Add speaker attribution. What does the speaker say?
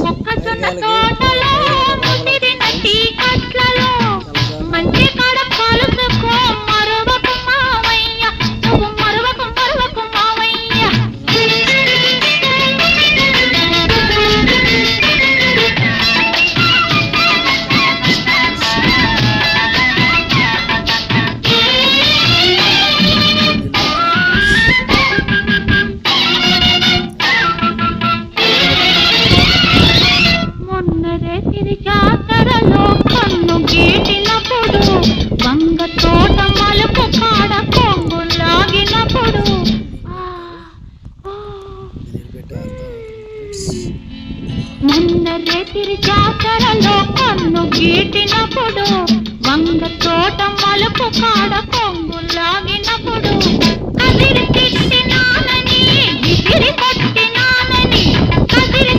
Speaker 1: మొక్కజొన్న తోటలో ముసిరిన చీకట్లలో మంచి కాడ కలుసుకో మరవకు మావయ్య, నువ్వు మరవకు మరవకు మావయ్య. జాతరలో కన్ను గీటినప్పుడు వంగ తోట మలుపు కాడ కొంగు లాగినప్పుడు మొన్న రేతిరి జాతరలో కన్ను గీటినప్పుడు వంగ తోట మలుపు కాడ కొంగు లాగినప్పుడు కదిరి తిట్టినానని విసిరి కొట్టినానని కదిరి